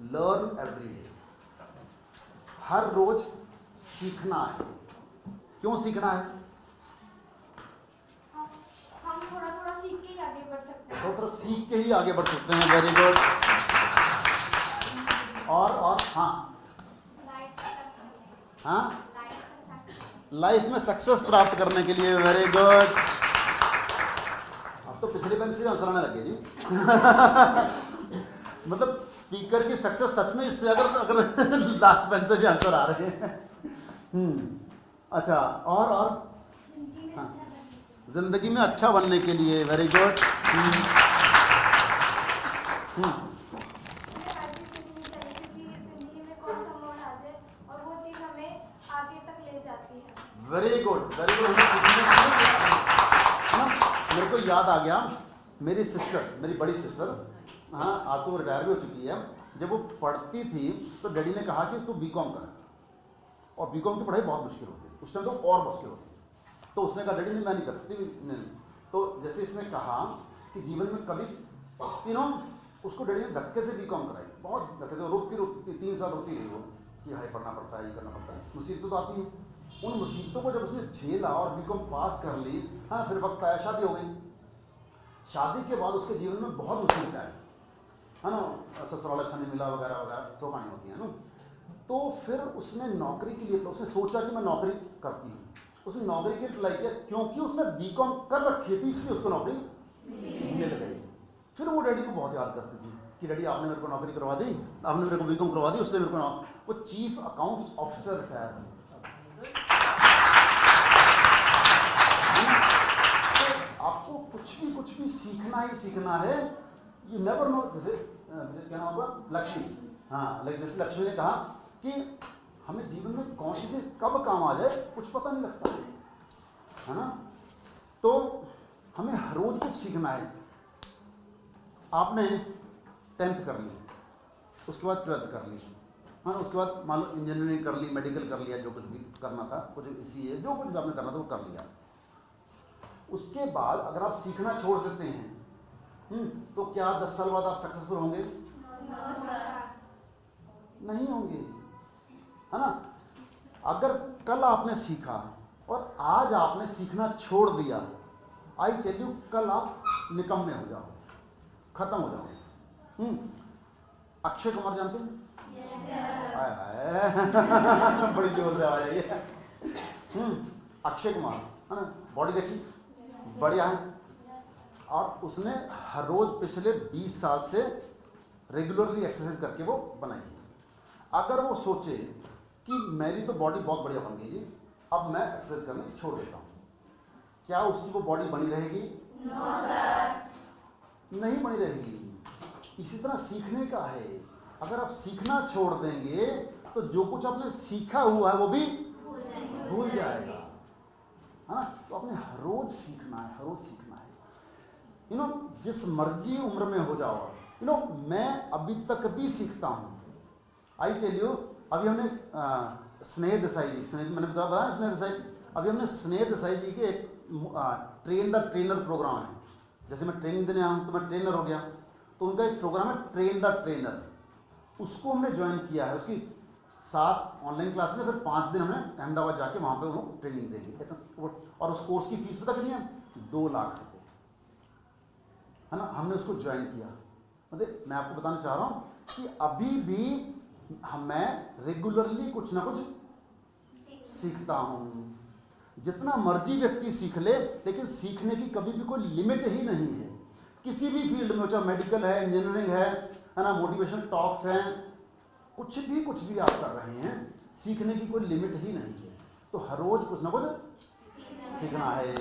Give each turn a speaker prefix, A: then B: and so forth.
A: Learn every day. हर रोज सीखना है। क्यों सीखना है?
B: हम थोड़ा थोड़ा सीख के ही आगे बढ़ सकते हैं।
A: थोड़ा सीख के ही आगे बढ़ सकते हैं। Very good. और हाँ, लाइफ में सक्सेस प्राप्त करने के लिए। Very good. अब तो पिछली बेंच से आंसर आने लगे जी। मतलब स्पीकर की सक्सेस सच में इससे अगर लास्ट बेंच से भी आंसर आ रहे हैं। अच्छा, और हाँ, जिंदगी में अच्छा बनने के लिए। Very good. Very good, very good. मेरे को याद आ गया, मेरी सिस्टर, मेरी बड़ी सिस्टर, हाँ आज तो रिटायर भी हो चुकी है। जब वो पढ़ती थी तो डैडी ने कहा कि तू बीकॉम कर, और बीकॉम की पढ़ाई बहुत मुश्किल होती है उस टाइम, तो और मुश्किल होती है। तो उसने कहा डैडी नहीं, मैं नहीं कर सकती, नहीं। तो जैसे इसने कहा कि जीवन में कभी उसको डैडी ने धक्के से बीकॉम कराई, बहुत धक्के से। रोती 3 साल रोती रही वो कि हाई पढ़ना पड़ता है, ये करना पड़ता है। मुसीबतें तो आती हैं। उन मुसीबतों को जब उसने झेला और बीकॉम पास कर ली, हाँ, फिर वक्त आया, शादी हो गई। शादी के बाद उसके जीवन में बहुत मुसीबतें आई, है ना, ससुराल अच्छा नहीं मिला वगैरह वगैरह, सो कहानी होती है ना। तो फिर उसने नौकरी के लिए, उसने सोचा कि मैं नौकरी करती हूँ। उसने नौकरी के लिए अप्लाई किया, क्योंकि उसने बीकॉम कर रखी थी, इसलिए उसको नौकरी मिल गई। फिर वो डैडी को बहुत याद करती थी कि डैडी आपने मेरे को नौकरी करवा दी, आपने मेरे को बीकॉम करवा दी, उसने मेरे को वो चीफ अकाउंट्स ऑफिसर रिटायर हुई। आपको कुछ भी सीखना ही सीखना है। You never know. जैसे क्या नाम होगा, लक्ष्मी, हाँ, जैसे लक्ष्मी ने कहा कि हमें जीवन में कौन सी चीज कब काम आ जाए कुछ पता नहीं लगता है ना। तो हमें हर रोज कुछ सीखना है। आपने 10th कर ली, उसके बाद 12th कर ली, हाँ, उसके बाद मान लो इंजीनियरिंग कर ली, मेडिकल कर लिया, जो कुछ भी करना था, कुछ इसी है, जो कुछ भी आपने करना था वो कर लिया। उसके बाद अगर आप सीखना छोड़ देते हैं, तो क्या 10 साल बाद आप सक्सेसफुल होंगे? नहीं होंगे, है ना। अगर कल आपने सीखा और आज आपने सीखना छोड़ दिया, आई टेल यू, कल आप निकम्मे हो जाओगे, खत्म हो जाओगे। अक्षय कुमार जानते हैं? बड़ी जोर से आवाज आई है। अक्षय कुमार, है ना, बॉडी देखी, बढ़िया है। और उसने हर रोज पिछले 20 साल से रेगुलरली एक्सरसाइज करके वो बनाई है। अगर वो सोचे कि मेरी तो बॉडी बहुत बढ़िया बन गई जी, अब मैं एक्सरसाइज करना छोड़ देता हूँ, क्या उसकी वो बॉडी बनी रहेगी? नो सर, नहीं बनी रहेगी। इसी तरह सीखने का है, अगर आप सीखना छोड़ देंगे तो जो कुछ आपने सीखा हुआ है वो भी भूल जाएगा, है ना। तो आपने हर रोज सीखना है, हर रोज सीखना है। जिस मर्जी उम्र में हो जाओ, मैं अभी तक भी सीखता हूँ। आई टेल यू, अभी हमने स्नेह देसाई जी, मैंने बताया स्नेह देसाई, अभी हमने स्नेह देसाई जी के एक ट्रेन द ट्रेनर प्रोग्राम है। जैसे मैं ट्रेनिंग देने आया हूँ तो मैं ट्रेनर हो गया, तो उनका एक प्रोग्राम है ट्रेन द ट्रेनर, उसको हमने ज्वाइन किया है। उसकी 7 ऑनलाइन क्लासेस है, फिर 5 दिन हमने अहमदाबाद जाके वहाँ पे उनको ट्रेनिंग देंगे। और उस कोर्स की फीस पता कितनी है? 2 लाख रुपये, है ना। हमने उसको ज्वाइन किया। मतलब मैं आपको बताना चाह रहा हूँ कि अभी भी मैं रेगुलरली कुछ ना कुछ सीखता हूँ। जितना मर्जी व्यक्ति सीख ले, लेकिन सीखने की कभी भी कोई लिमिट ही नहीं है। किसी भी फील्ड में, चाहे मेडिकल है, इंजीनियरिंग है ना, मोटिवेशनल टॉक्स हैं, कुछ भी आप कर रहे हैं, सीखने की कोई लिमिट ही नहीं है। तो हर रोज कुछ ना कुछ सीखना है।